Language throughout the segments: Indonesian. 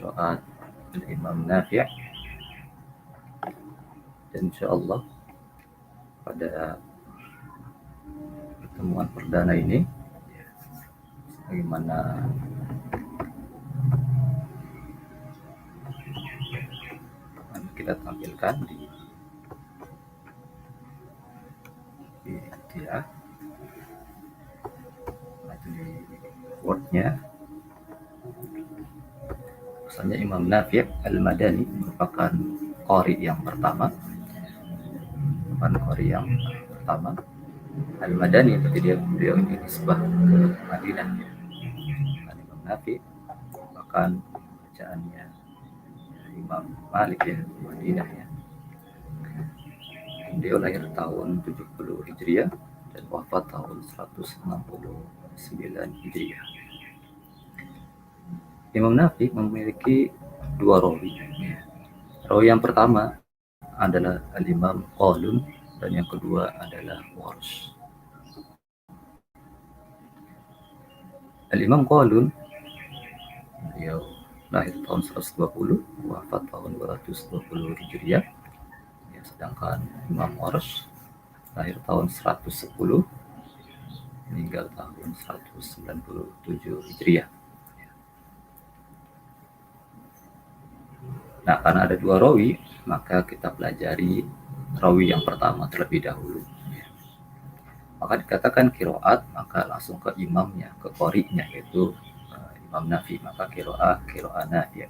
qiraat Imam Nafi'. Dan insyaallah pada pertemuan perdana ini bagaimana kita tampilkan di dia di wordnya. Misalnya Imam Nafi' Al-Madani merupakan qari yang pertama. Al-Madani berarti beliau ini nisbah ke Madinah. Imam Nafi' merupakan bacaannya Imam Malik ya, Madinah ya. Beliau lahir tahun 70 Hijriah dan wafat tahun 169 Hijriah. Imam Nafi' memiliki dua rawi. Rawi yang pertama adalah Al-Imam Qalun dan yang kedua adalah Warsh. Al-Imam Qalun beliau lahir tahun 120, wafat tahun 220 Hijriah. Sedangkan Imam Warsh lahir tahun 110, meninggal tahun 197 Hijriah. Nah, karena ada dua rawi, maka kita pelajari rawi yang pertama terlebih dahulu. Maka dikatakan qiraat, maka langsung ke imamnya, ke qori'nya, yaitu Imam Nafi'. Maka qiraat Nafi'.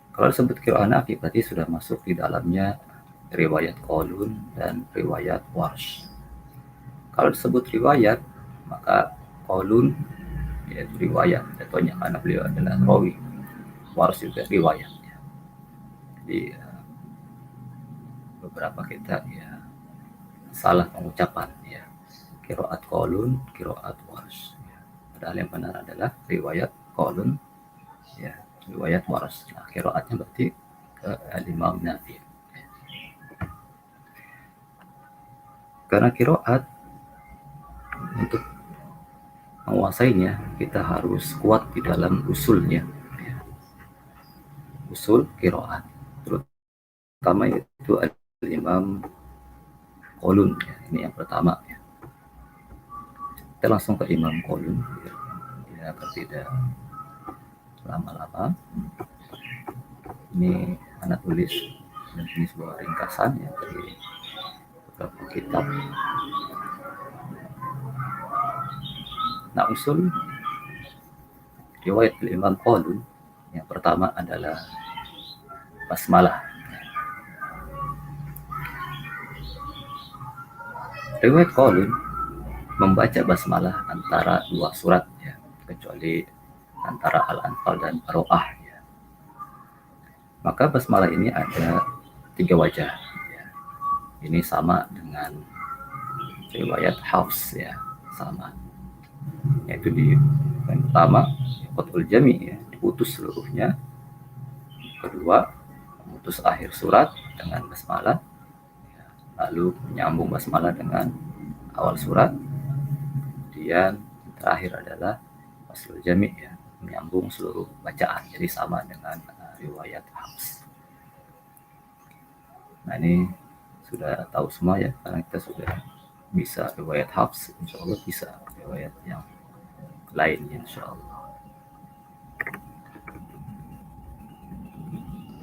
Kalau disebut qiraat Nafi' berarti sudah masuk di dalamnya riwayat Qalun dan riwayat Warsh. Kalau disebut riwayat, maka Qalun yaitu riwayat, contohnya karena beliau adalah rawi. Warsh juga riwayat. Jadi beberapa kita ya salah pengucapan ya, qiraat Qalun, qiraat Warsh. Padahal yang benar adalah riwayat Qalun ya, riwayat Warsh. Nah, qiraatnya berarti ke Imam Nafi'. Karena qiraat untuk menguasainya kita harus kuat di dalam usulnya. Usul qiraat, terutama itu Al-Imam Qalun ya. Ini yang pertama ya. Kita langsung ke Imam Qalun ya, agar tidak lama-lama. Ini anak tulis dan ini sebuah ringkasan ya dari beberapa kitab. Nah, usul riwayat Imam Qalun yang pertama adalah basmalah. Riwayat Qalun membaca basmalah antara dua surat ya, kecuali antara Al-Anfal dan Baroah ya. Maka basmalah ini ada tiga wajah ya. Ini sama dengan riwayat Hafs ya, sama. Yaitu di yang pertama qat'ul jami' ya, diputus seluruhnya. Kedua, memutus akhir surat dengan basmalah ya, lalu menyambung basmalah dengan awal surat. Kemudian terakhir adalah faslul jami' ya, menyambung seluruh bacaan. Jadi sama dengan riwayat Hafs. Nah, ini sudah tahu semua ya, karena kita sudah bisa riwayat Hafs, insyaallah bisa riwayat yang lain insyaallah.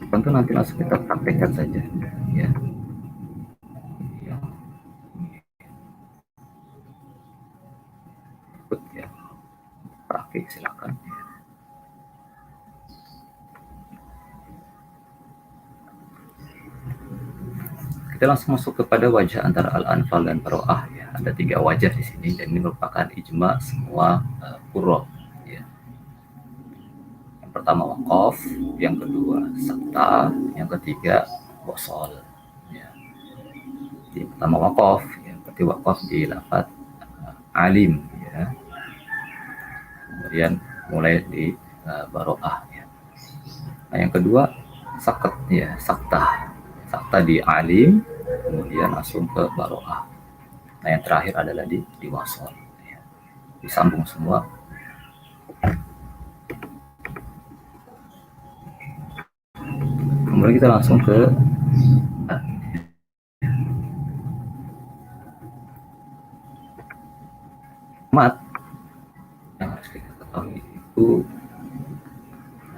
Tentu nanti langsung kita praktekkan saja ya. Ikut ya, praktik silakan. Kita langsung masuk kepada wajah antara Al-Anfal dan Baroah ya. Ada tiga wajah di sini dan ini merupakan ijma semua qurra ya. Yang pertama waqaf, yang kedua sakta, yang ketiga wasol ya. Yang pertama waqaf, yang berarti waqaf di lafaz alim ya. Kemudian mulai di Baroah ya. Nah, yang kedua sakat ya, sakta di alim, kemudian langsung ke Baroah. Nah, yang terakhir adalah di wasol ya. Disambung semua. Kemudian kita langsung ke mat. Yang harus kita ketahui itu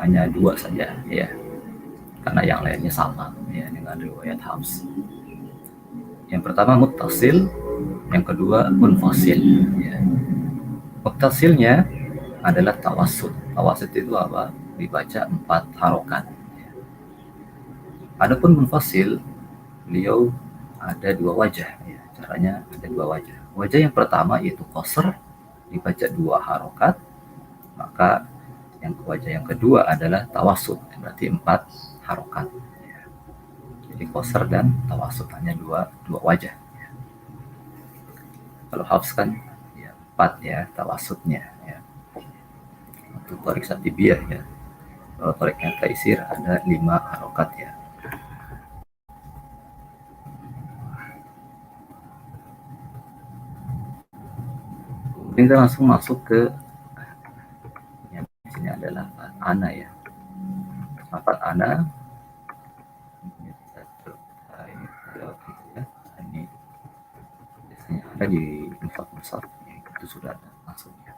hanya dua saja ya, karena yang lainnya sama ya dengan riwayat Hafs. Yang pertama muttasil, yang kedua munfasil ya. Muttasilnya adalah tawassut. Tawassut itu apa? Dibaca 4 harokat. Adapun munfasil, beliau ada 2 wajah ya. Caranya ada 2 wajah. Wajah yang pertama yaitu qasr, dibaca 2 harokat. Maka yang wajah yang kedua adalah tawassut, berarti 4 harokat ya. Jadi qasr dan tawassut hanya dua wajah ya. Kalau Hafs kan ya 4 ya tawassutnya ya. Untuk Tharik Satibiyah ya. Kalau Thariknya Taisir ada 5 harokat ya. Kita langsung masuk ke yang di sini adalah ana ya. Lafaz ana ini biasanya ada di musaf ya, itu sudah ada langsung ya.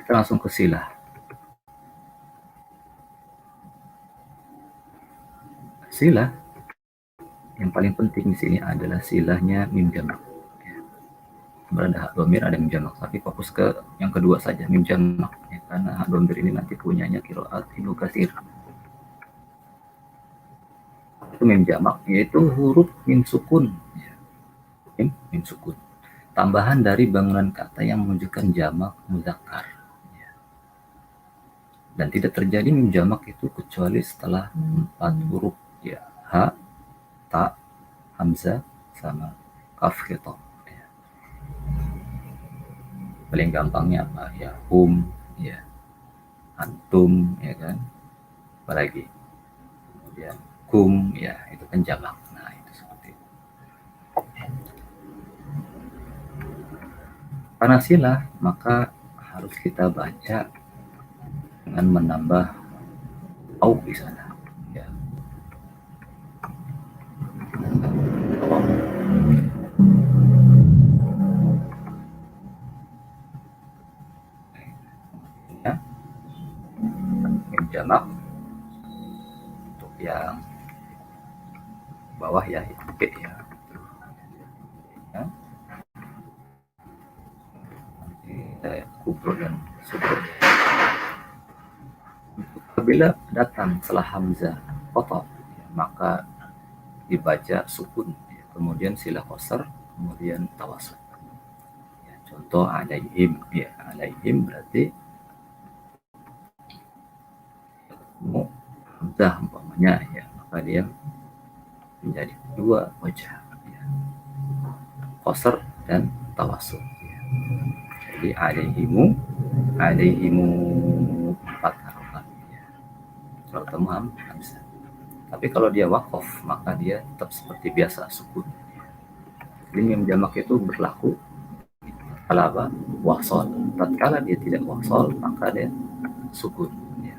Kita langsung ke silah. Silah yang paling penting di sini adalah silahnya mim jamak. Berada hak domir ada mim jamak, tapi fokus ke yang kedua saja mim jamak ya, karena hak domir ini nanti punyanya qiraat Ibnu Katsir. Itu mim jamak yaitu huruf mim sukun ya. Mim sukun, tambahan dari bangunan kata yang menunjukkan jamak muzakkar ya. Dan tidak terjadi mim jamak itu kecuali setelah 4 huruf ya, ha, ta, hamzah sama kaf khitab ya. Paling gampangnya apa ya, ya, antum ya kan, apalagi kemudian kum ya, itu kan jamak. Nah itu seperti itu. Karena silah maka harus kita baca dengan menambah au di sana ya. Ya, jamak untuk yang bawah ya, B ya. Kubro dan subro. Apabila datang setelah hamzah qata ya, maka dibaca sukun ya. Kemudian silah qasar, kemudian tawassut ya. Contoh alaihim ya, alaihim berarti hamzah umpamanya ya, maka dia menjadi 2 wajah ya, qasar dan tawassut ya. Jadi alaihimu 4 harokat ya. Kalau tamam hamzah. Tapi kalau dia waqaf maka dia tetap seperti biasa sukun. Jadi mim jamak itu berlaku kalau apa? Wasol. Tatkala dia tidak wasol maka dia sukun ya.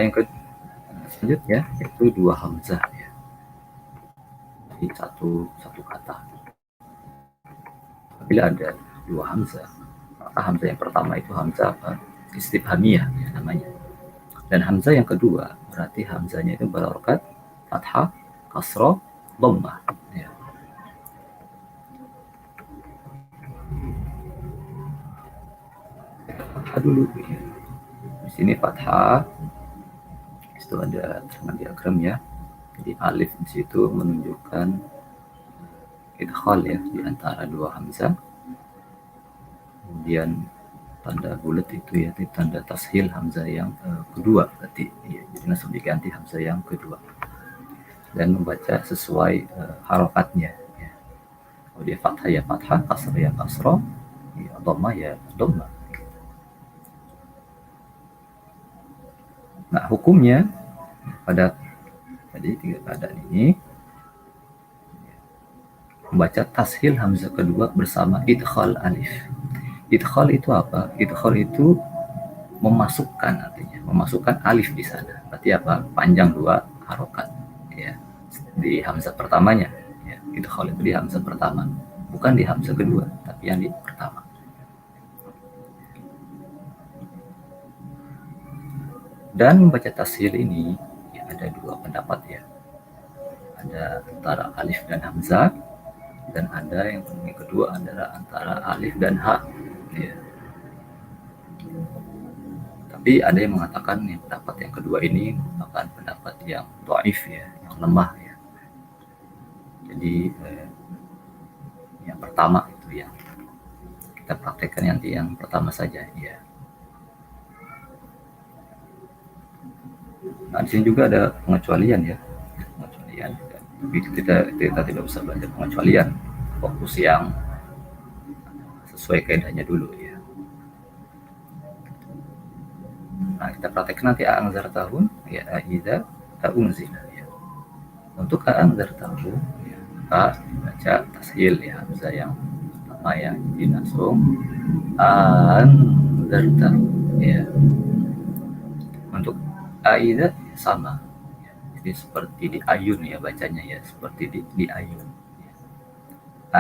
Yang selanjutnya itu 2 hamzah ya. Jadi satu kata. Apabila ada 2 hamzah, maka hamzah yang pertama itu hamzah apa? Istifhamiyah ya namanya. Dan hamzah yang kedua berarti hamzahnya itu berharokat fathah, kasrah, dhammah ya. Fathah dulu ya. Di sini fathah itu ada dengan diagram ya. Jadi alif di situ menunjukkan idkhal ya di antara 2 hamzah. Kemudian tanda bulat itu ya, tanda tashil hamzah yang kedua berarti ya, jadi langsung diganti hamzah yang kedua dan membaca sesuai harokatnya ya. Kalau dia fathah ya fathah, kasrah ya kasrah, dhamma ya dhamma. Nah, hukumnya pada tadi tiga keadaan ini membaca tashil hamzah kedua bersama idkhal alif. Idkhal itu apa? Idkhal itu memasukkan, artinya memasukkan alif di sana. Berarti apa? Panjang dua harokat ya di hamzah pertamanya. Ya, idkhal itu di hamzah pertama, bukan di hamzah kedua, tapi yang di pertama. Dan membaca tashil ini ya, ada dua pendapat ya. Ada antara alif dan hamzah, dan ada yang kedua adalah antara alif dan ha. Ya. Tapi ada yang mengatakan yang pendapat yang kedua ini merupakan pendapat yang dhaif ya, yang lemah ya. Jadi yang pertama itu yang kita praktekkan nanti yang pertama saja ya. Nah, di sini juga ada pengecualian ya, pengecualian. Tapi kita tidak usah belajar pengecualian, fokus yang sesuai kaidahnya dulu ya. Nah, kita praktekkan nanti a'anzar tahun ya, aida ta'unzila ya. Untuk a'anzar tahun ya, kita baca tashil ya, hamzah yang pertama yang jadi langsung a'anzar tahun ya. Untuk aida sama ya. Jadi seperti di ayun ya bacanya ya, seperti di ayun ya.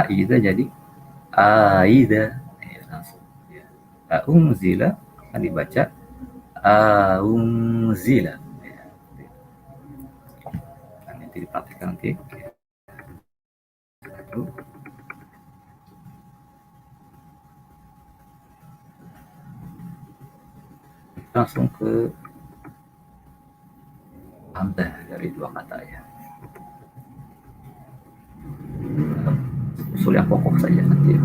Aida jadi aida ya, langsung ya. Ta'unzila akan dibaca aunzila ya. Nanti dipraktikkan nanti langsung ke hamzah dari dua kata ya, usul yang pokok saja nanti ya.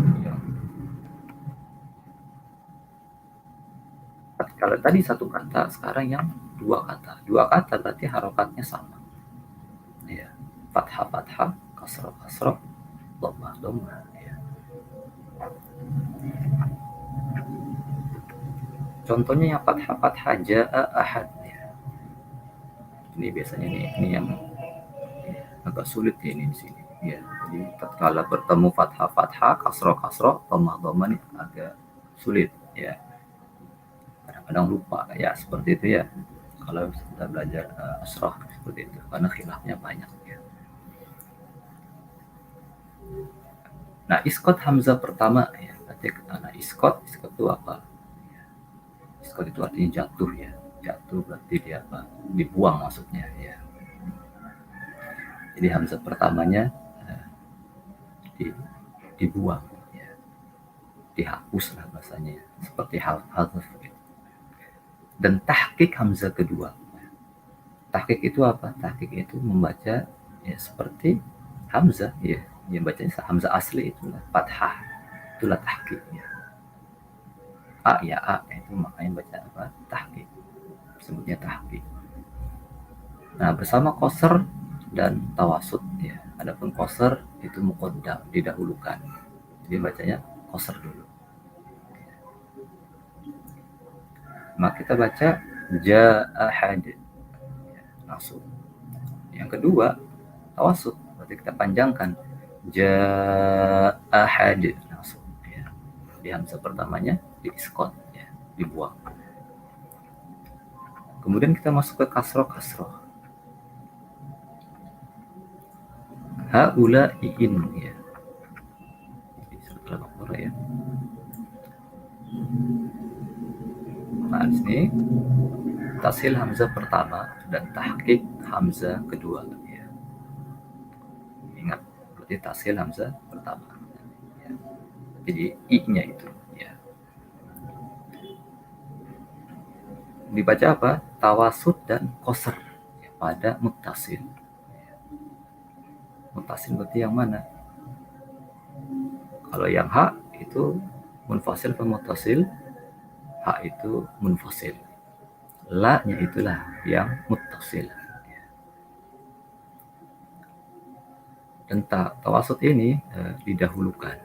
Kalau tadi satu kata, sekarang yang dua kata berarti harokatnya sama ya, fathah kasroh dhammah ya. Contohnya yang fathah jaa ahad ya. Ini biasanya ini yang agak sulit ya ini di sini ya. Jadi tatkala bertemu fathah kasroh dhammah ini agak sulit ya, kadang-kadang lupa ya, seperti itu ya kalau kita belajar asroh seperti itu, karena khilafnya banyak ya. Nah, iskot hamzah pertama ya, berarti nah, iskot itu apa ya, iskot itu artinya jatuh ya, jatuh berarti dia apa, dibuang maksudnya ya. Jadi hamzah pertamanya dibuang ya, dihapus lah bahasanya, seperti hadzaf gitu. Dan tahqiq hamzah kedua, tahqiq itu apa? Tahqiq itu membaca ya seperti hamzah ya, yang bacanya hamzah asli itu fathah, itulah tahqiq ya. A ya A itu makanya baca apa? Tahqiq, sebutnya tahqiq. Nah, bersama qasr dan tawasud ya. Adapun qasr itu muqaddam, didahulukan. Jadi bacanya qasr dulu. Maka kita baca ja'ahad ya, langsung. Yang kedua tawasud, berarti kita panjangkan ja'ahad langsung ya. Di hamzah pertamanya di iskot ya, dibuang. Kemudian kita masuk ke kasroh haula in ya, di surat Al-Baqarah ya. Nah, di sini tashil hamzah pertama dan tahqiq hamzah kedua ya. Ingat, berarti tashil hamzah pertama ya. Jadi i-nya itu ya. Dibaca apa? Tawasud dan qasr ya, pada muttasil. Muttasil berarti yang mana? Kalau yang ha itu munfasil atau muttasil? Ha itu munfasil. La-nya itulah yang muttasil. Dan tawasud ini didahulukan.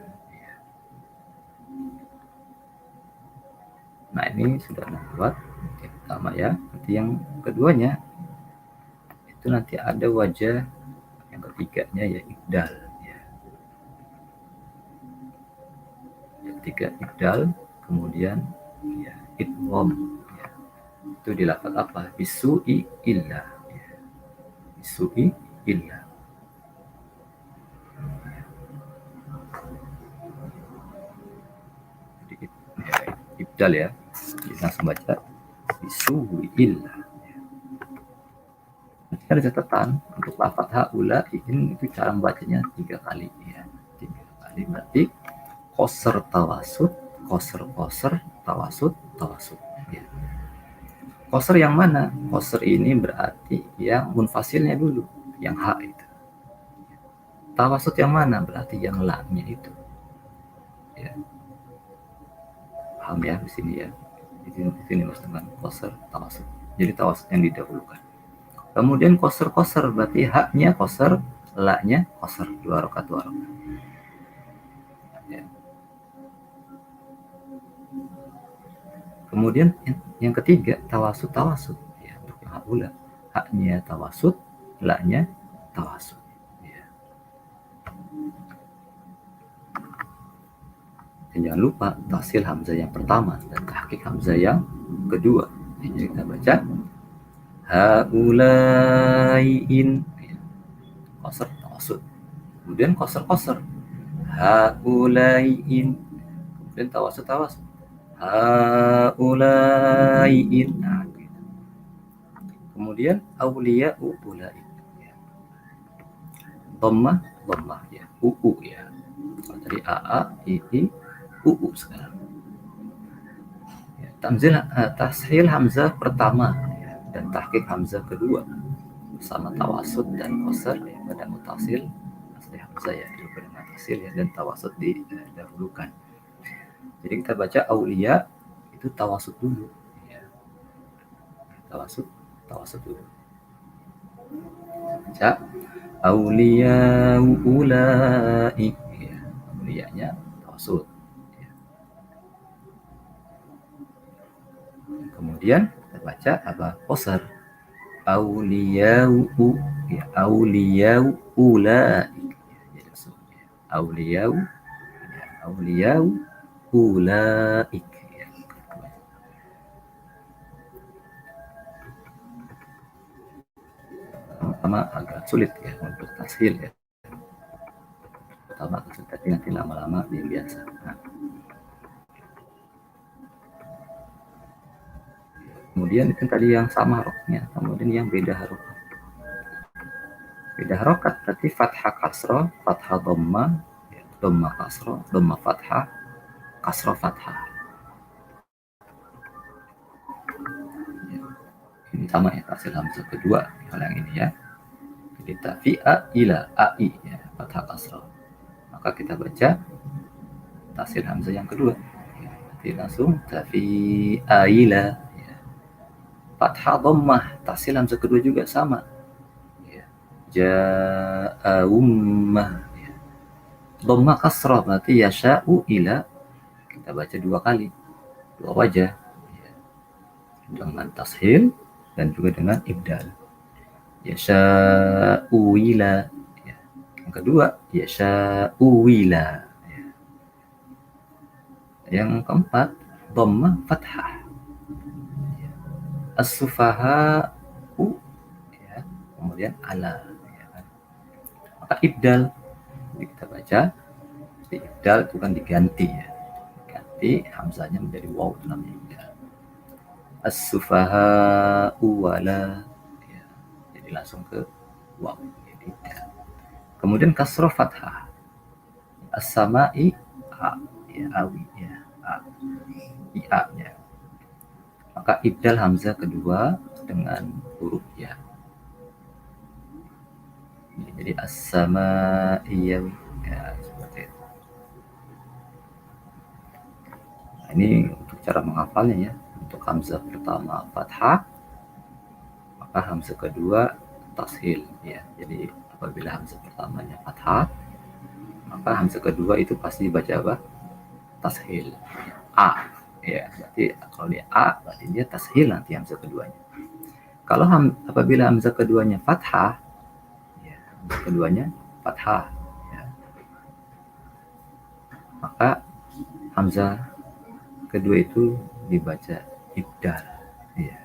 Nah, ini sudah membuat yang pertama ya. Nanti yang keduanya itu nanti ada wajah yang ketiganya ya ibdal ya. Yang ketiga ibdal, kemudian ya idgham ya. Itu di lafaz apa? Bisu'i illa ya. Bisu'i illa. Jadi ya, ibdal ya. Jadi langsung baca bisu'i illa. Nanti ada catatan untuk lafaz haula ini itu cara membacanya 3 kali ya. 3 kali berarti qasr tawasud, qasr tawasud, tawasud ya. Qasr yang mana? Qasr ini berarti yang munfasilnya dulu, yang ha itu. Tawasud yang mana? Berarti yang la-nya itu. Ya. Paham ya di sini ya. Di sini mas dengan qasr tawasud. Jadi tawasud yang didahulukan. Kemudian qasr berarti haknya qasr, la-nya qasr, 2 rakaat 2 rakaat. Ya. Kemudian yang ketiga tawasud ya, untuk yang haula, haknya tawasud, la-nya tawasud ya. Dan jangan lupa tahsil hamzah yang pertama dan tahqiq hamzah yang kedua. Jadi kita baca haulaiin ya. Qasr tawasud. Kemudian qasr haulaiin. Kemudian tawasud haulaiin. Nah, gitu. Kemudian auliya'u ulaik ya. Dhammah ya, uu ya. Kalau tadi aa, ii, uu sekarang. Ya, tashil hamzah pertama ya, dan tahqiq hamzah kedua bersama tawasud dan qasr ya, pada mutasil asli hamzah ya dihubungkan dengan tashil ya, dan tawasud didahulukan. Jadi kita baca aulia itu tawasud dulu ya. Tawasud dulu. Baca aulia ulaik ya. Aulianya tawasud ya. Kemudian kita baca apa? Qasr. Auliyau ya, auliyau ulaik ya, jadi auliyau ya, auliyau ulaik ya. Pertama agak sulit ya untuk tashil ya. Pertama tapi nanti lama-lama dia biasa. Nah. Kemudian itu tadi yang sama haroknya, kemudian yang beda harokat. Beda harokat berarti fathah kasroh, fathah dhamma, ya, dhamma kasroh, dhamma fathah, kasroh fathah. Ya. Ini sama ya tahsil hamzah kedua hal yang ini ya. Jadi tafi'a ila ai ya, fathah kasroh. Maka kita baca tahsil hamzah yang kedua. Ya, nanti langsung tafi'a ila fathah dhammah, tahsil hamzah kedua juga sama ya. Ja'a ummah ya. Dhammah kasrah berarti yasha'u ila, kita baca 2 kali, 2 wajah ya. Dengan tashil dan juga dengan ibdal. Yasha'u ila ya. Yang kedua yasha'u ila ya. Yang keempat dhammah fathah as-sufaha ya, kemudian ala ya kan. Maka ibdal, jadi kita baca di ibdal itu kan diganti ya, ganti hamzahnya menjadi waw dalam ibdal. As-sufaha wala ya, jadi langsung ke waw jadi ibdal. Kemudian kasroh fathah as-sama'i a ya, awi ya, a ia ya. Maka ibdal hamzah kedua dengan huruf ya. Jadi as-sama'iyyawi ya, seperti itu. Nah, ini untuk cara menghafalnya ya. Untuk hamzah pertama fathah, maka hamzah kedua tashil ya. Jadi apabila hamzah pertamanya fathah, maka hamzah kedua itu pasti baca apa? Tashil. A ya berarti kalau dia A berarti dia tashil nanti hamzah keduanya. Kalau apabila hamzah keduanya fathah, ya, hamzah keduanya fathah, ya, maka hamzah kedua itu dibaca ibdal. Ya.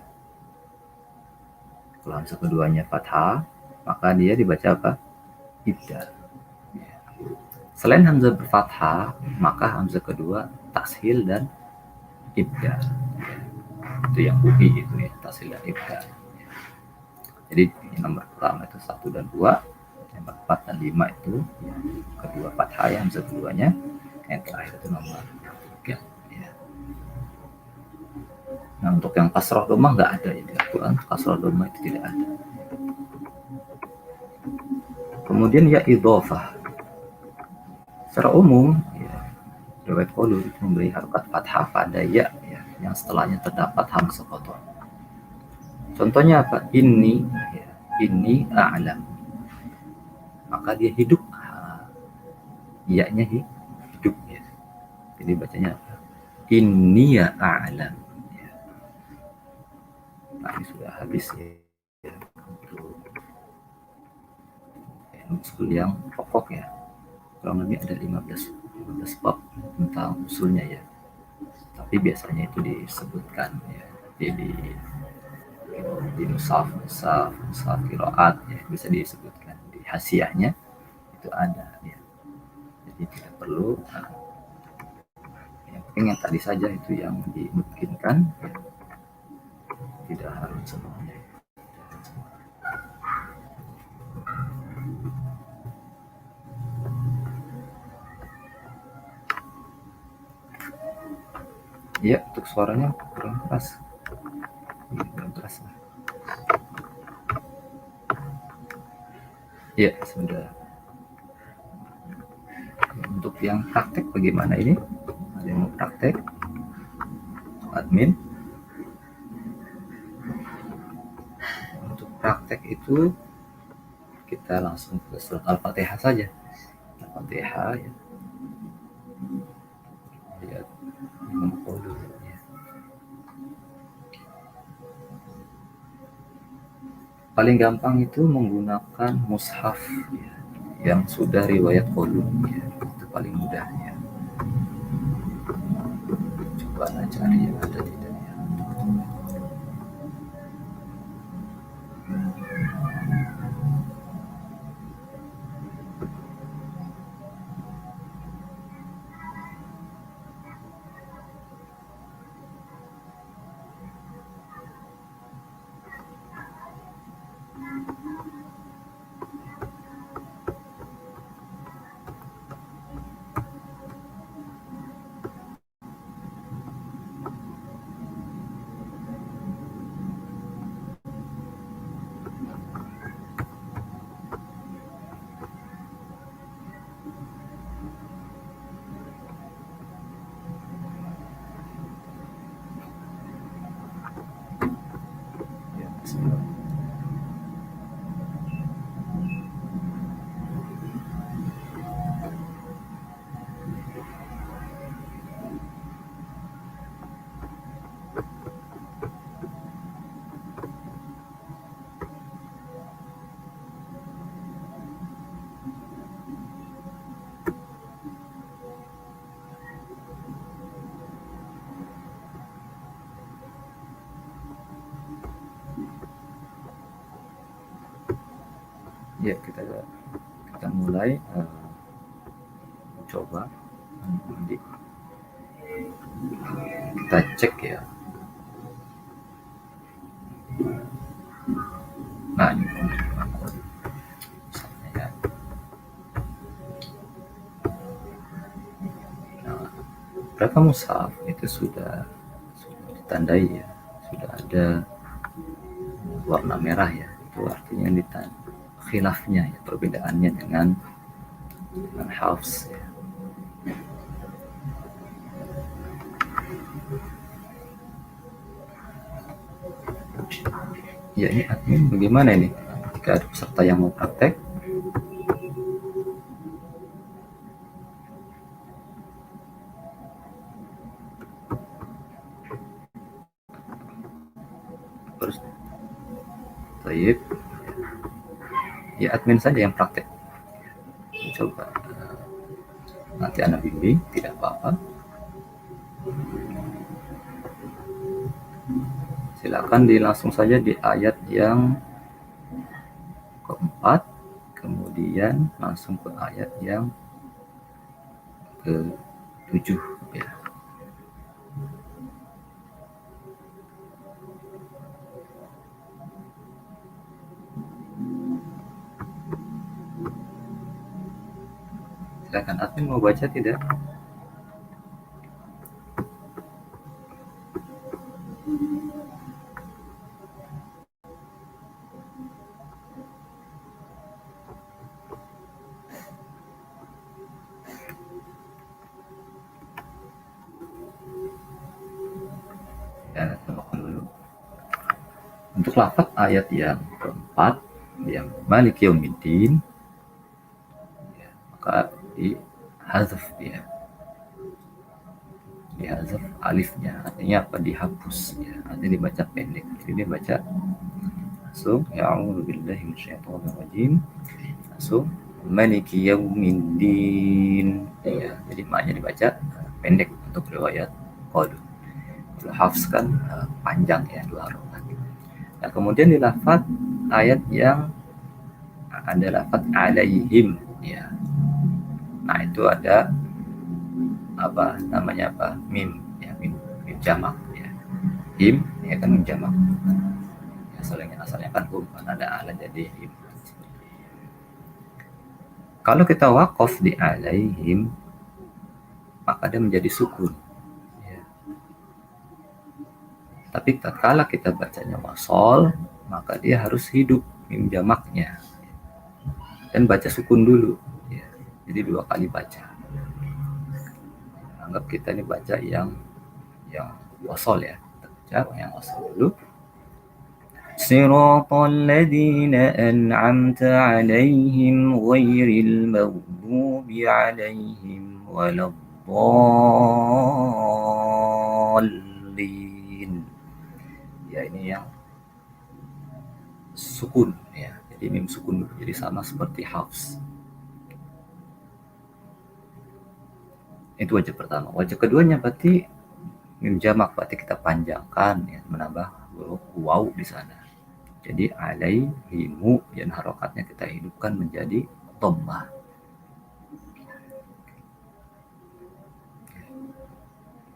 Kalau hamzah keduanya fathah, maka dia dibaca apa? Ibdal. Ya. Selain hamzah berfathah, maka hamzah kedua tashil dan ibdal. Ya. Itu yang UI itu ya, tashil dan ibdal. Ya. Jadi nomor pertama itu 1 dan 2, nomor 4 dan 5 itu ya, kedua fathah ya, hamzah keduanya, yang terakhir itu nomor 3 ya. Nah untuk yang kasroh domah nggak ada ya, di Al-Quran kasroh domah itu tidak ada. Kemudian ya idhofah. Secara umum ya, riwayat Qalu itu memberi harokat fathah pada ya, ya yang setelahnya terdapat hamzah qat'ah. Contohnya apa? Ini a'lam. Maka dia hidup. Iya-nya hidup ya. Jadi bacanya apa? Inni ya a'lam. Ya. Nah, ini sudah habis ya. Untuk usul yang pokok ya. Kurang lebih ada 15 bab tentang usulnya ya. Tapi biasanya itu disebutkan ya. Di musaf qiraat ya, bisa disebutkan di hasiahnya itu ada ya. Jadi tidak perlu yang penting yang tadi saja itu yang dimungkinkan ya. Tidak harus semuanya. Ya, untuk suaranya kurang keras. Kurang keras. Ya, sudah. Untuk yang praktek bagaimana ini? Ada yang mau praktek? Admin? Untuk praktek itu kita langsung ke surat Al-Fatihah saja. Al-Fatihah ya. Lihat dulu ya. Paling gampang itu menggunakan mushaf ya, yang sudah riwayat Qalu ya. Itu paling mudah ya. Coba cari yang ada di dalamnya. Ya, bismillah. Ya, kita mulai coba nanti kita cek ya. Nah, ini ya. Nah, berapa mushaf itu sudah ditandai ya, sudah ada warna merah ya, itu artinya ditandai khilafnya ya, perbedaannya dengan Hafs ya. Ya ini admin bagaimana ini jika ada peserta yang mau praktek? Terus baik, ya admin saja yang praktek. Coba nanti Anda bimbing, tidak apa-apa. Silakan langsung saja di ayat yang keempat, kemudian langsung ke ayat yang ke-7 ya. Silakan admin mau baca tidak? Ya, tambahkan dulu. Untuk lafaz ayat yang keempat, yang Maliki Yaumiddin, ya, maka dihazaf ya. Dihazaf alifnya, artinya apa? Dihapus ya. Artinya dibaca pendek. Jadi dia baca langsung ya'udzu billahi minasyaitonir rajim. Langsung Maliki Yaumiddin. Ya, jadi maknya dibaca pendek untuk riwayat Qalun. Kalau Hafs kan panjang ya, 2 harokat. Nah, kemudian di lafaz ayat yang ada lafaz alaihim ya. Nah, itu ada apa namanya apa? Mim ya, mim jamak ya. Him ya kan mim jamak. Asalnya kan hum, kan ada ala jadi him. Kalau kita wakaf di alaihim, maka dia menjadi sukun. Ya. Tapi tatkala kita bacanya wasol, maka dia harus hidup mim jamaknya dan baca sukun dulu. Ya. Jadi 2 kali baca. Anggap kita ini baca yang wasol ya. Kita baca yang wasol dulu. Siratal ladzina an'amta 'alaihim ghairil maghdubi 'alaihim waladdallin. Ya, ini yang sukun ya. Jadi mim sukun dulu. Jadi sama seperti Hafs. Itu wajah pertama. Wajah keduanya berarti mim jamak, berarti kita panjangkan ya, menambah huruf waw di sana. Jadi alaihimu dan harokatnya kita hidupkan menjadi dhammah.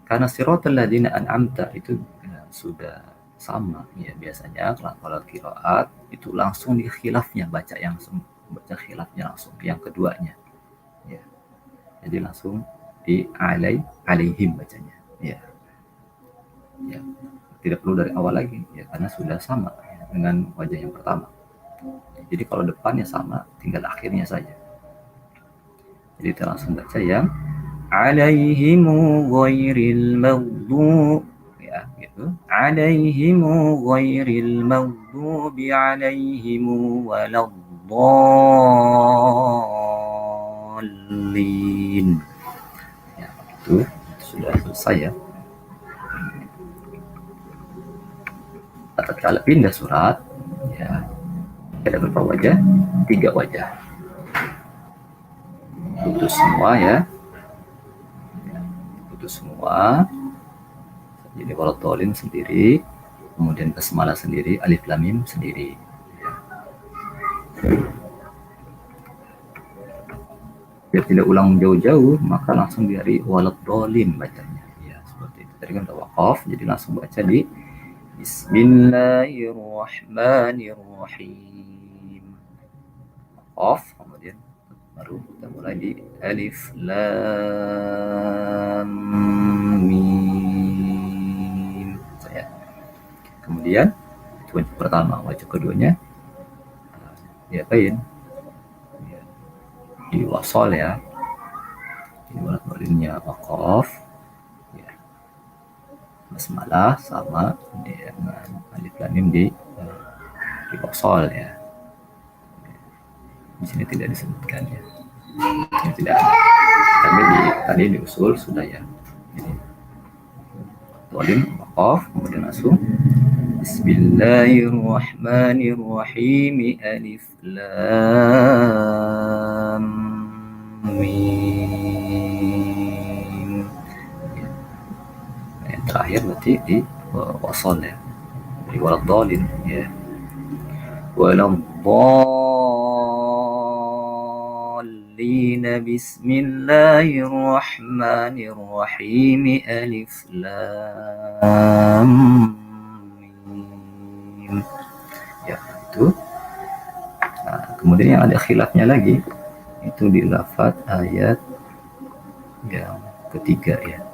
Karena siratal ladzina an'amta itu ya, sudah sama ya, biasanya kalau qiraat itu langsung di khilafnya, baca khilafnya langsung yang keduanya ya. Jadi langsung di alaihim bacanya ya. Ya, tidak perlu dari awal lagi ya, karena sudah sama ya, dengan wajah yang pertama. Jadi kalau depannya sama, tinggal akhirnya saja. Jadi kita langsung baca yang alaihimu ghairil maghdub ya, gitu. Alaihimu ghairil maghdubi alaihimu waladdallin. Ya, itu sudah selesai ya. Tatkala pindah surat ya, ada berapa wajah? 3 wajah. Putus semua ya. Putus semua. Jadi kalau tolin sendiri, kemudian basmalah sendiri, alif lam mim sendiri. Biar tidak ulang jauh-jauh, maka langsung dari waladdallin bacanya. Ya, seperti itu. Tadi kan udah waqaf, jadi langsung baca di Bismillahirrahmanirrahim. Waqaf, kemudian baru kita mulai di alif lam mim. Kemudian itu wajah pertama, wajah keduanya diapain? Di wasol ya. Ini waladdallinnya waqaf. Ya. Basmalah sama dengan alif lam mim di wasol ya. Di sini tidak disebutkan ya. Ini tidak ada. Tapi tadi di usul sudah ya. Ini tolin waqaf, kemudian langsung Bismillahirrahmanirrahim. Alif lam mim. Yang terakhir berarti di wasal ya. Di waladhdallin ya. Waladhdallin. Bismillahirrahmanirrahim. Alif lam mim. Ya, itu. Nah, kemudian yang ada khilafnya lagi itu di lafaz ayat yang ketiga ya.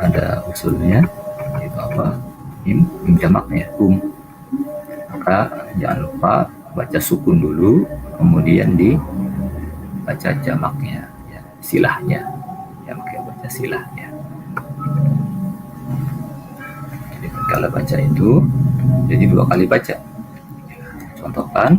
Ada usulnya itu apa? Mim jamaknya maka jangan lupa baca sukun dulu, kemudian dibaca jamaknya ya, silahnya ya, maka baca silahnya. Jadi kalau baca itu jadi 2 kali baca. Contohkan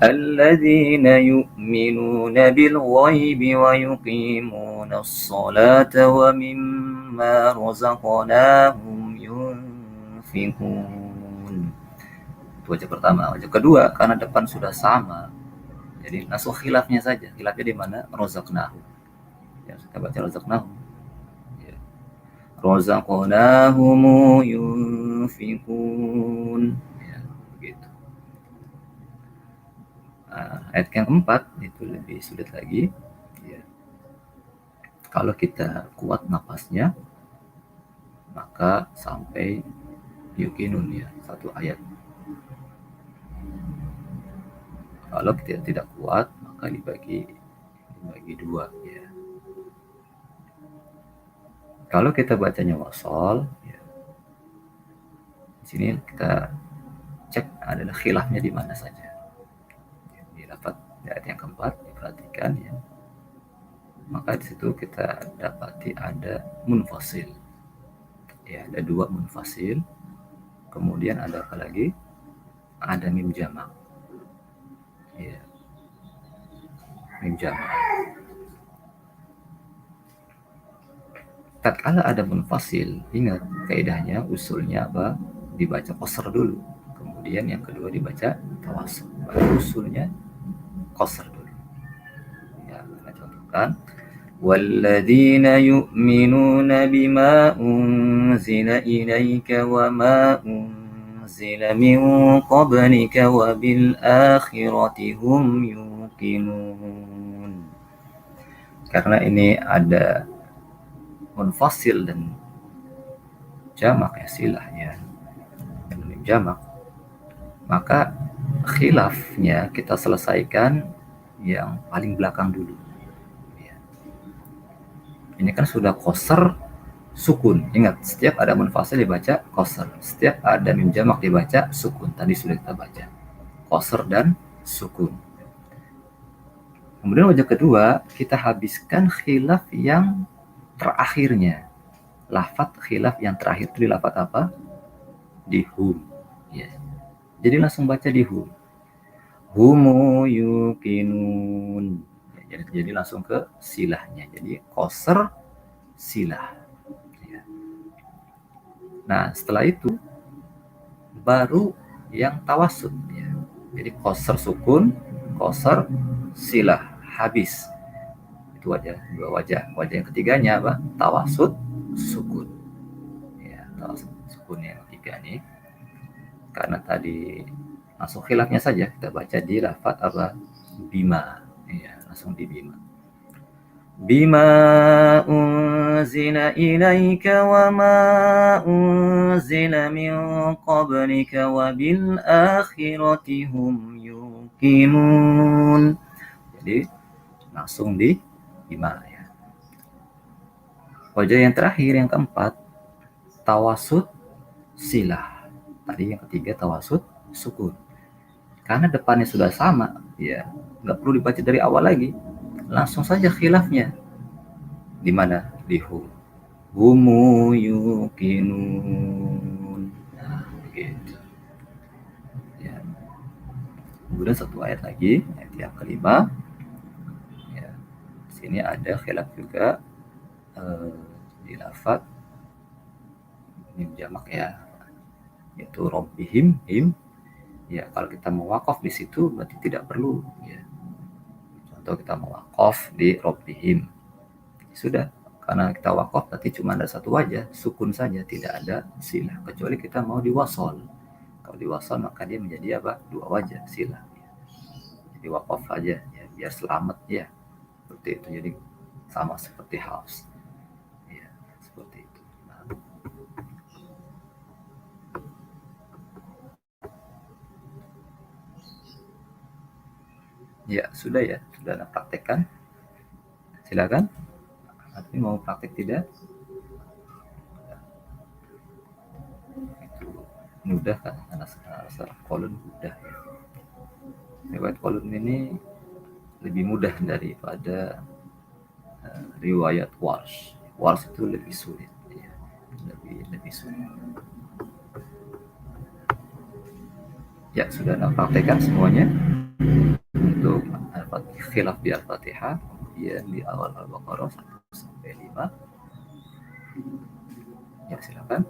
alladzina yu'minuna bil ghaibi wa yuqimunas salata wa mimma razaqnahum yunfiqun. Itu wajah pertama. Wajah kedua, karena depan sudah sama, jadi langsung khilafnya saja. Khilafnya di mana? Razaqnahum. Ya, kita baca razaqnahum. Ya. Razaqnahum yunfiqun. Ayat yang keempat itu lebih sulit lagi ya. Kalau kita kuat napasnya maka sampai yukinun ya, 1 ayat. Kalau kita tidak kuat maka dibagi 2 ya. Kalau kita bacanya wasol ya, di sini kita cek adalah khilafnya di mana saja. Di ayat yang keempat diperhatikan ya, maka di situ kita dapati ada munfasil ya, ada 2 munfasil, kemudian ada apa lagi, ada mim jamak ya, mim jamak. Tatkala ada munfasil, ingat kaidahnya, usulnya apa, dibaca qasr dulu, kemudian yang kedua dibaca tawassul. Usulnya qasr dulu ya. Kita contohkan walladzina yu'minuna bima unzila ilaika wa ma unzila min qablika wa bil akhirati hum yuqinun. Karena ini ada munfasil dan jamak ya, silahnya dan jamak, maka khilafnya kita selesaikan yang paling belakang dulu ya. Ini kan sudah qasr sukun. Ingat, setiap ada munfasil dibaca qasr, setiap ada mim jamak dibaca sukun. Tadi sudah kita baca qasr dan sukun. Kemudian wajah kedua, kita habiskan khilaf yang terakhirnya. Lafaz khilaf yang terakhir itu di lafaz apa? Di hum ya. Jadi langsung baca di hum. Humu yuqinun. Ya, jadi langsung ke silahnya. Jadi qasr silah. Ya. Nah, setelah itu baru yang tawassut ya. Jadi qasr sukun, qasr silah, habis. Itu wajah, 2 wajah. Wajah yang ketiganya apa? Tawassut sukun. Ya, tawassut sukun yang ketiga nih. Karena tadi langsung khilafnya saja kita baca di lafaz apa? Bima ya, langsung di bima. Bima unzila ilaika wa ma unzila min qablika wa bil akhirati hum yuqinun. Jadi langsung di bima ya. Wajah yang terakhir yang keempat, tawassut silah. Tadi yang ketiga tawassut sukun. Karena depannya sudah sama ya, nggak perlu dibaca dari awal lagi, langsung saja khilafnya di mana? Di hum. Humu yuqinun. Nah, gitu ya. Kemudian 1 ayat lagi, ayat yang kelima, sini ada khilaf juga di lafaz mim jamak ya, yaitu rabbihim him. Ya, kalau kita mau wakaf di situ berarti tidak perlu ya. Contoh kita mau wakaf di rabbihim. Sudah, karena kita wakaf berarti cuma ada satu wajah, sukun saja, tidak ada silah. Kecuali kita mau diwasol. Kalau diwasol maka dia menjadi apa? Dua wajah silah. Jadi wakaf aja ya, biar selamat ya. Seperti itu. Jadi sama seperti Hafs. Ya, seperti itu. Nah. Ya, sudah ya. Sudah Anda praktekkan. Silakan. Tapi mau praktek tidak? Itu mudah kan? Karena secara kolon mudah. Riwayat kolon ini lebih mudah daripada riwayat Warsh. Warsh itu lebih sulit, ya. lebih sulit. Ya, sudah Anda praktekkan semuanya untuk khilaf di Al-Fatihah, kemudian di awal Al-Baqarah 1 sampai 5. Ya, silakan.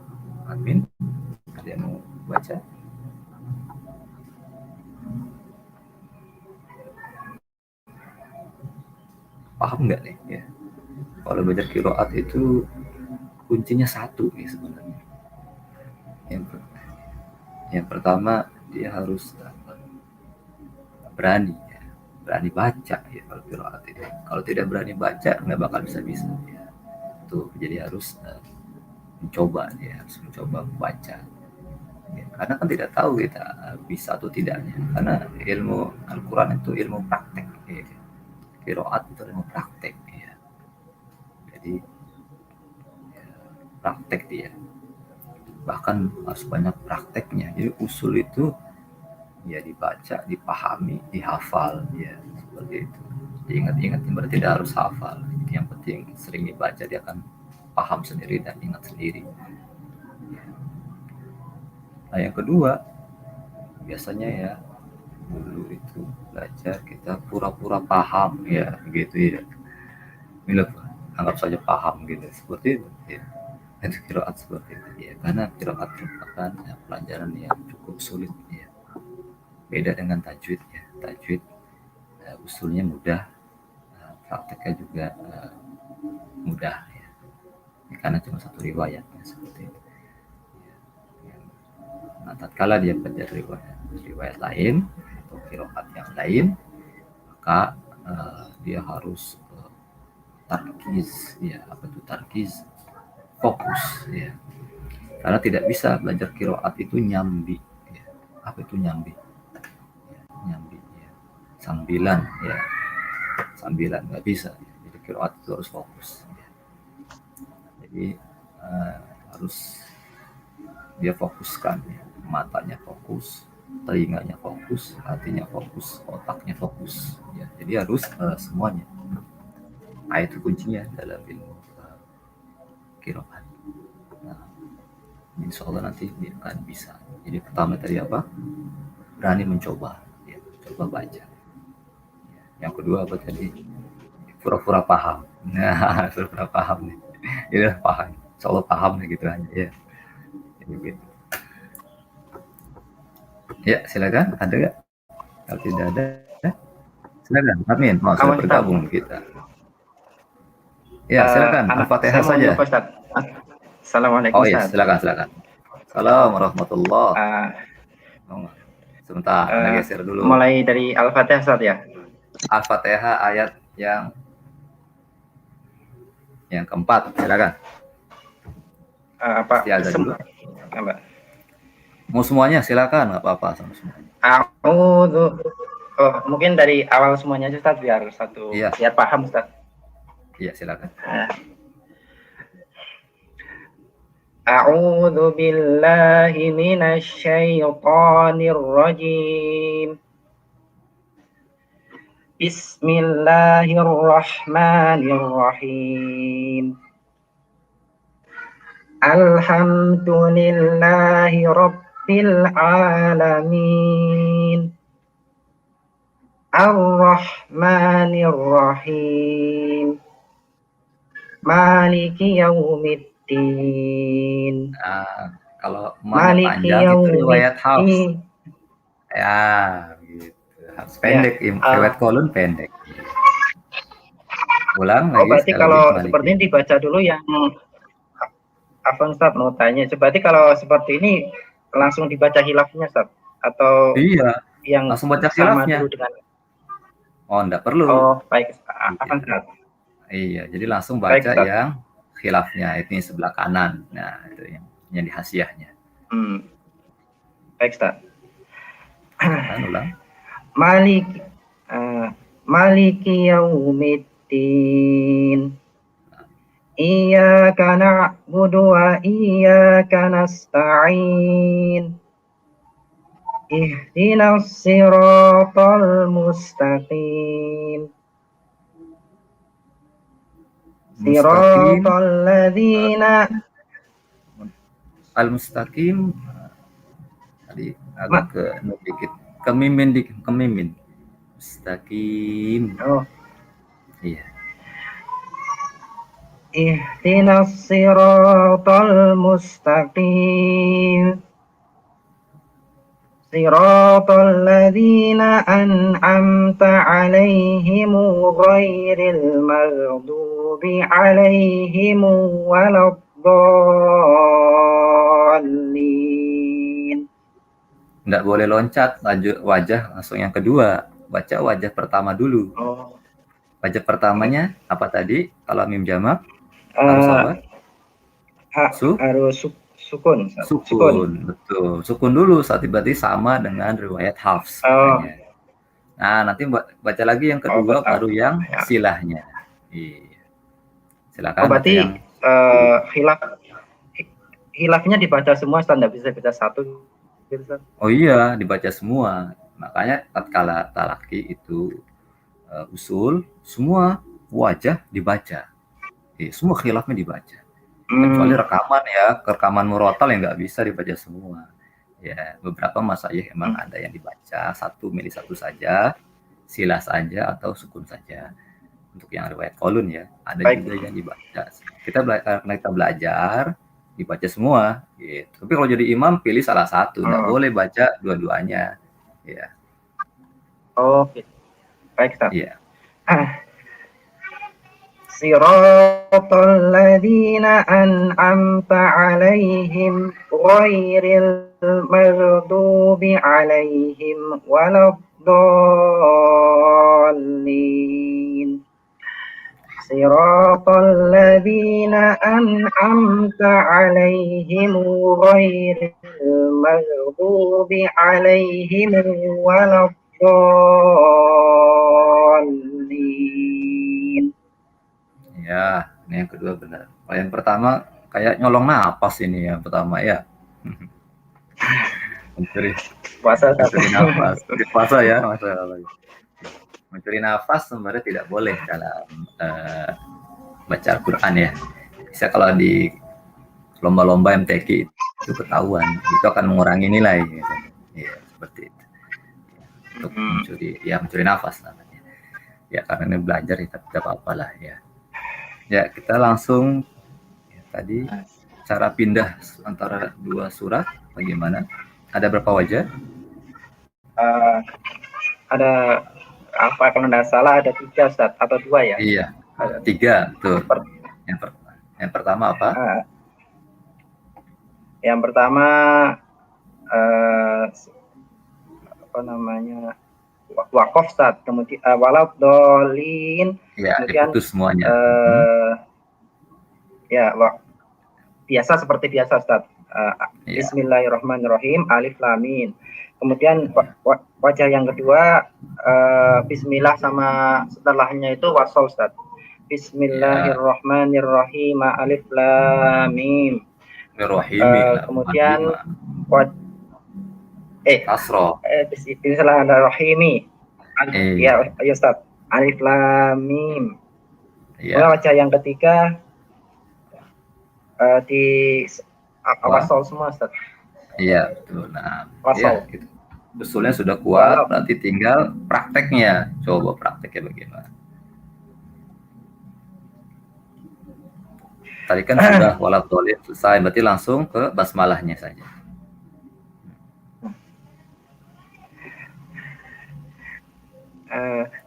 Amin. Ada yang mau baca? Paham nggak nih? Ya. Kalau belajar qiraat itu kuncinya satu nih sebenarnya. Yang pertama dia harus berani, ya. Berani baca ya kalau qiraat itu. Kalau tidak berani baca nggak bakal bisa ya. Tuh, jadi harus mencoba, ya harus mencoba membaca. Ya, karena kan tidak tahu kita bisa atau tidaknya. Karena ilmu Al-Quran itu ilmu praktek. Ya. Qiraat itu ilmu praktek. Ya. Jadi ya, praktek dia. Bahkan harus banyak prakteknya. Jadi usul itu ya dibaca, dipahami, dihafal, ya seperti itu. Diingat-ingat berarti tidak harus hafal. Yang penting sering dibaca dia akan paham sendiri dan ingat sendiri. Nah, yang kedua biasanya ya dulu itu belajar kita pura-pura paham ya gitu ya. Bila anggap saja paham gitu seperti itu ya. Itu qiraat seperti itu ya. Karena qiraat merupakan ya, pelajaran yang cukup sulit ya. Beda dengan tajwid ya. Tajwid usulnya mudah, prakteknya juga mudah ya. Karena cuma satu riwayat ya, seperti itu. Nah, tatkala dia belajar riwayat lain atau qiraat yang lain, maka dia harus tarkiz ya. Apa itu tarkiz? Fokus ya. Karena tidak bisa belajar qiraat itu nyambi ya. Apa itu nyambi? Ya, nyambi ya. Sambilan ya. Sambilan nggak bisa. Jadi qiraat itu harus fokus ya. Jadi harus dia fokuskan ya. Matanya fokus, telinganya fokus, hatinya fokus, otaknya fokus ya. Jadi harus semuanya. Nah, itu kuncinya dalam ilmu qiraat. Nah, insya Allah nanti dia akan bisa. Jadi pertama tadi apa? Berani mencoba ya, coba baca ya. Yang kedua apa tadi? Pura-pura paham. Nah, pura-pura paham nih. Ya paham, insya Allah paham nih gitu aja ya. Jadi gitu. Ya, silakan. Ada nggak? Kalau tidak ada, silakan. Amin. Mau sudah bergabung kita. Ya, silakan. Al-Fatihah saja. Assalamualaikum. Oh iya, silakan. Assalamualaikum warahmatullahi wabarakatuh. Sebentar, Anda geser dulu. Mulai dari Al-Fatihah Ustaz ya. Al-Fatihah ayat yang keempat, silakan. Apa? Dulu. Mau semuanya silakan, nggak apa-apa sama semuanya. Mungkin dari awal semuanya aja Ustaz biar satu iya. Biar paham Ustaz. Iya, silakan. A'udzu billahi minasy syaithanir rajim. Bismillahirrahmanirrahim. Alhamdulillahi rabbil alamin. Ar-Rahmanir Rahim. Maliki Yaumiddin. Nah, kalau ma-nya Maliki panjang itu riwayat Hafs. Yaumiddin. Ya, gitu. Hafs Ya. pendek, riwayat Qalun pendek. Ulang lagi Berarti sekali lagi, kalau Maliki. seperti ini dibaca dulu yang Afwan Ustaz mau tanya. Berarti kalau seperti ini langsung dibaca hilafnya Ustaz atau Iya, yang langsung baca sama khilafnya. dulu dengan Oh, enggak perlu. Oh, baik. Afwan Iya. Ustaz. Iya, jadi langsung Baik baca Ustaz. yang khilafnya, ini sebelah kanan. Nah, itu yang di hasiahnya. Baik Ustaz. Silakan ulang. Maliki Yaumiddin. Iyyaka na'budu wa iyyaka nasta'in. Ihdinas siratal mustaqim. Siratal ladzina Al-mustaqim tadi agak ke dikit, kemimin dikit, kemimin. Mustaqim. Oh. Iya. Ihdinas siratal mustaqim. Siratal ladzina an'amta 'alaihim ghairil maghdubi 'alaihim waladdallin. Nggak boleh loncat lanjut wajah langsung yang kedua, baca wajah pertama dulu. Oh. Wajah pertamanya apa tadi? Kalau mim jamak harus apa? Harus sukun. Betul. Sukun dulu, saat berarti sama dengan riwayat Hafs. Makanya. Nah, nanti baca lagi yang kedua, baru yang silahnya. Iya. Silakan. Berarti yang hilafnya dibaca semua, tidak bisa baca satu. Oh iya, dibaca semua. Makanya tatkala talaki itu usul, semua wajah dibaca. Semua khilafnya dibaca. Kecuali rekaman ya, rekaman murotal yang nggak bisa dibaca semua. Ya, beberapa masalah emang ada yang dibaca satu milih satu saja, silah saja atau sukun saja. Untuk yang riwayat Qalun ya, ada juga yang dibaca. Karena kita belajar dibaca semua gitu. Tapi kalau jadi imam pilih salah satu, nggak boleh baca dua-duanya. Ya. Oke. Baik, Ustaz. Iya. Siratal ladzina an'amta 'alaihim ghairil maghdubi 'alaihim waladdallin. Siratal ladzina an'amta 'alaihim ghairil maghdubi 'alaihim waladdallin. Ya, ini yang kedua benar. Kalau yang pertama kayak nyolong napas ini yang pertama ya. mencuri nafas. Puasa ya, masalah. Mencuri nafas sebenarnya tidak boleh dalam baca Al-Quran ya. Bisa kalau di lomba-lomba MTQ itu ketahuan, itu akan mengurangi nilai. Gitu. Ya, seperti itu. Untuk mencuri nafas namanya. Ya karena ini belajar ya tidak apa-apa lah ya. Ya kita langsung ya, tadi cara pindah antara dua surat bagaimana? Ada berapa wajah? Ada apa kalau tidak salah ada 3 Ustaz atau 2 ya? Iya, 3 betul. Yang pertama apa? Yang pertama apa namanya? Waqaf Ustaz, kemudian waladdallin, ya, kemudian diputus semuanya. Ya, biasa seperti biasa Ustaz. Bismillahirrahmanirrahim, alif lam mim. Kemudian wajah yang kedua bismillah sama setelahnya itu wasol Ustaz. Bismillahirrahmanirrahim, alif lam mim. Kemudian kasroh. Bismillahirrahmanirrahim. Ya, Ustaz. Alif lam mim. Wajah yang ketiga di wasol semua Ustaz. Iya, betul. Nah, wasol. Ya, gitu. Usulnya sudah kuat, Walau. berarti tinggal prakteknya. Coba prakteknya bagaimana. Tadi kan sudah waladhdallin selesai, berarti langsung ke basmalahnya saja.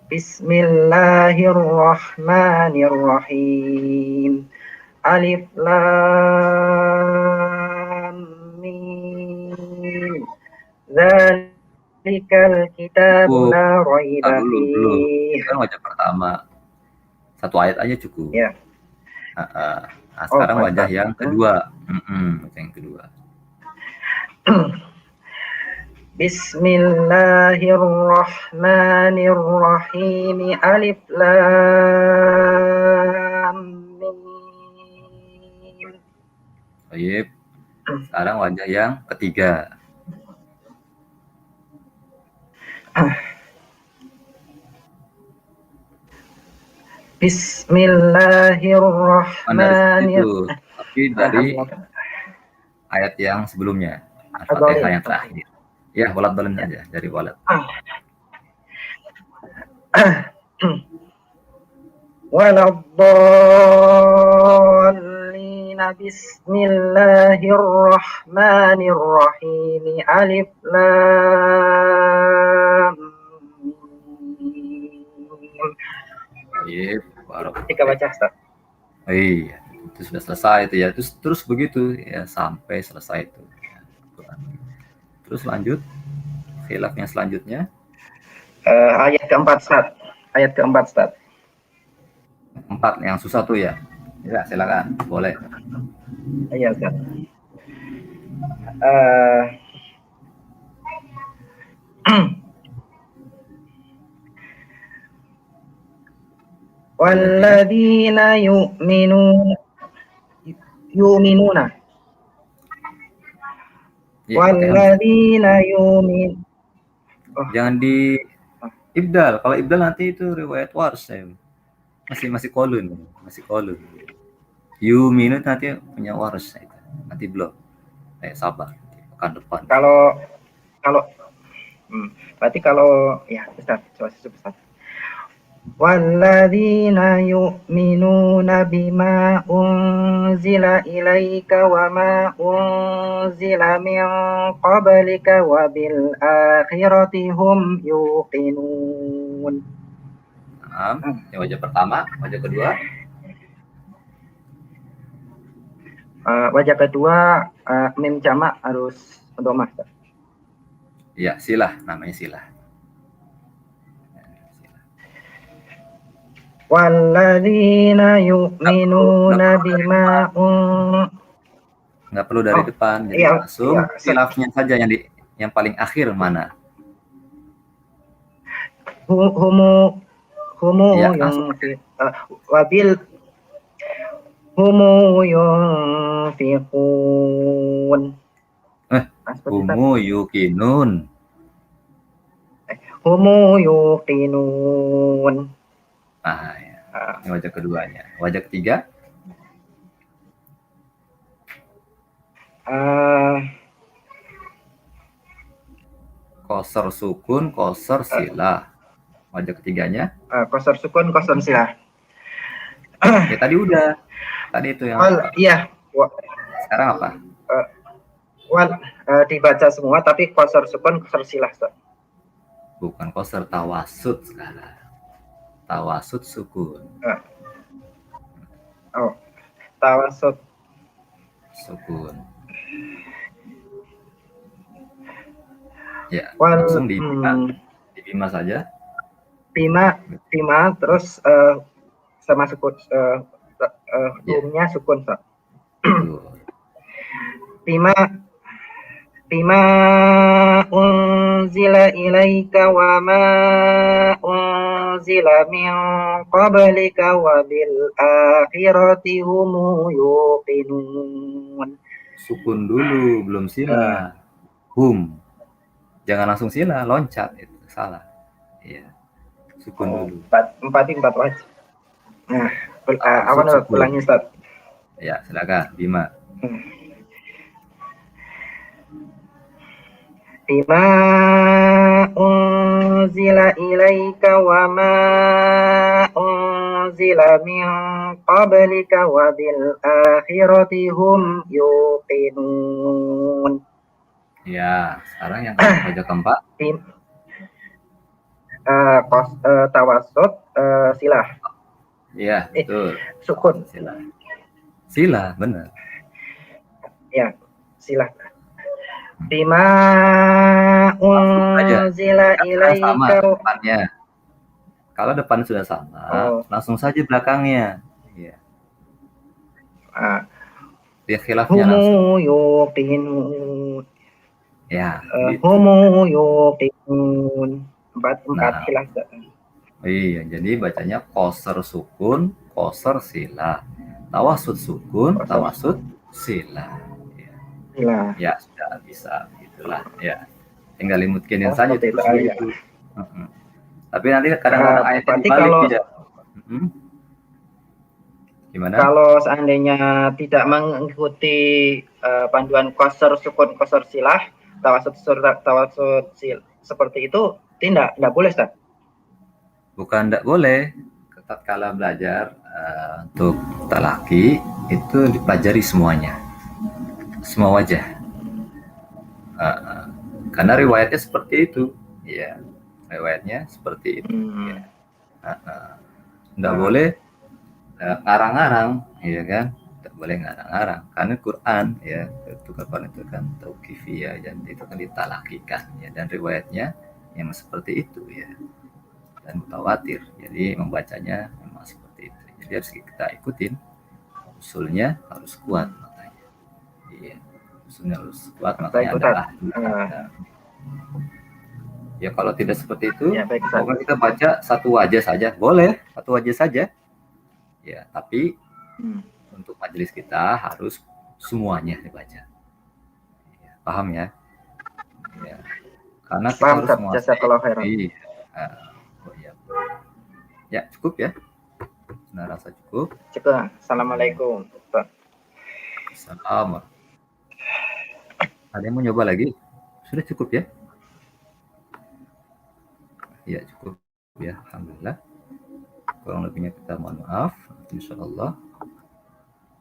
Bismillahirrahmanirrahim. Alif lam mim. Dzalikal kitabu la raiba Dulu. fiih. Kan wajah pertama. Satu ayat aja cukup. Ya. Nah, sekarang wajah yang kedua. Wajah yang kedua. Bismillahirrahmanirrahim. Alif lam mim. Baik. Sekarang wajah yang ketiga. Bismillahirrahmanirrahim. Tapi dari ayat yang sebelumnya, Al-Fatihah yang terakhir. Ya, waladhdallin aja dari walad. Waladhdallin. Bismillahirrahmanirrahim. Alif lam mim. Iya, Ketika baca, Ustaz. Iya, itu sudah selesai itu ya. Terus begitu ya sampai selesai itu. Terus lanjut khilafnya selanjutnya. Ayat keempat, Ustaz. Ayat keempat, Ustaz. 4 yang susah tuh ya. Ya, silakan. Boleh. Iya, Ustaz. Walladzina yu'minuna. Walladzina yu'min. Jangan di ibdal. Kalau ibdal nanti itu riwayat Warsh ya. Masih kolun. Yu'minun nanti punya Warsh itu. Nanti belum. Sabar. Pekan depan. Kalau berarti kalau ya Ustaz, Ustaz. Walladzina yu'minuna bima unzila ilaika wa ma unzila min qablika wa bil akhirati hum yuqinun. Yang wajah pertama, wajah kedua. Wajah kedua mim jamak harus domah. Iya, silah namanya silah. Walladzina yu'minuna bima nggak perlu dari depan, jadi langsung khilafnya saja yang paling akhir mana? Humu wabil humu yunfiqun. Humu yuqinun. Humu yuqinun. Ya. Ini wajah keduanya. Wajah ketiga? Qasar sukun, qasar silah. Wajah ketiganya? Qasar sukun, qasar silah. Ya tadi udah. Tadi itu yang iya. Sekarang apa? Dibaca semua tapi qasar sukun, qasar silah. Bukan qasar, tawasud sekarang. Tawasud sukun. Tawasud sukun. Ya, langsung di bima saja. Bima terus sama sukun, hukumnya sukun. Bima unzila ilaika wa ma unzila min qablika wa bil akhirati hum yuqinun. Sukun dulu, belum sila. Hum. Jangan langsung sila, loncat itu salah. Iya. Sukun dulu. Empat wajib. Nah, awan ulangi Ustaz. Ya, silakan Bima. Bima unzila ilaika wa ma unzila min qablika wa bil akhirati hum yuqinun. Ya, sekarang yang pojok keempat. Tawasud silah. Iya, betul. Sukun. Sila, benar. Ya, silah. Bima unzila ilaika. Depannya. Kalau depan sudah sama, langsung saja belakangnya. Iya. Dia khilafnya langsung. Ya. Humu yuqinun. Empat khilaf. Iya, jadi bacanya qasar sukun, qasar sila. Tawasud sukun, tawasud sila. Ya, sudah bisa gitulah ya. Tinggal limutkenin saja terus itu. Tapi nanti kadang-kadang ayatnya dibalik tidak. Gimana? Kalau seandainya tidak mengikuti panduan qasar sukun, qasar silah, tawasud seperti itu tidak boleh, Ustaz. Bukan tidak boleh. Tatkala belajar untuk talaki itu dipelajari semuanya, semua wajah. Karena riwayatnya seperti itu, ya. Riwayatnya seperti itu. Ya. Tidak boleh ngarang-ngarang, ya kan? Tidak boleh ngarang-ngarang. Karena Quran, ya, itu Quran itu kan tauqifi ya, dan itu kan ditalakikan, ya, dan riwayatnya yang seperti itu, ya. Dan mutawatir, jadi membacanya memang seperti itu. Jadi harus kita ikutin, usulnya harus kuat makanya. Iya, usulnya harus kuat makanya adalah. Ya kalau tidak seperti itu, ya, pokoknya kita baca satu wajah saja, boleh satu wajah saja. Ya, tapi untuk majelis kita harus semuanya dibaca. Ya, paham ya? Ya. Karena kita harus menguasai. Ya, cukup ya. Nah, rasa cukup. Cukup. Assalamualaikum. Assalamualaikum. Ada yang mau nyoba lagi? Sudah cukup ya? Ya, cukup ya. Alhamdulillah. Kurang lebihnya kita mohon maaf. Insyaallah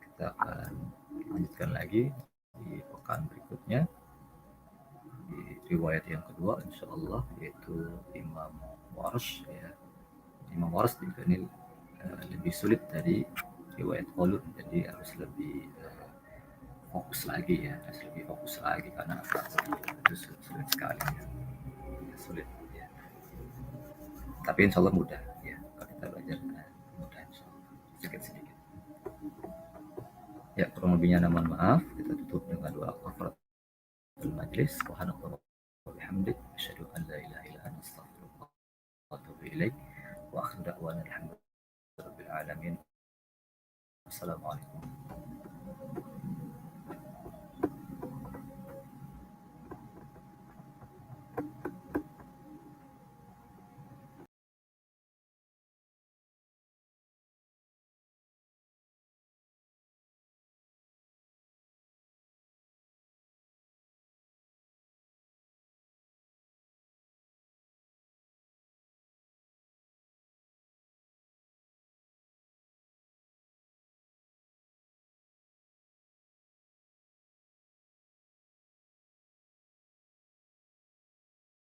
kita akan lanjutkan lagi di pekan berikutnya di riwayat yang kedua insyaallah, yaitu Imam Warsh ya. Imam Warsh juga ini lebih sulit dari riwayat Qalun, jadi harus lebih fokus lagi ya, harus lebih fokus lagi karena itu sulit sekali ya. Sulit ya. Tapi insyaallah mudah ya, kalau kita belajar mudah insyaallah, sedikit-sedikit. Ya, kurang lebihnya mohon maaf. Kita tutup dengan doa kafaratul majlis. Subhanallah wa bihamdik, asyhadu an la ilaha illa anta, astaghfiruka wa atubu ilaik. Wa akhiru da'wana alhamdulillahi rabbil alamin. Assalamualaikum.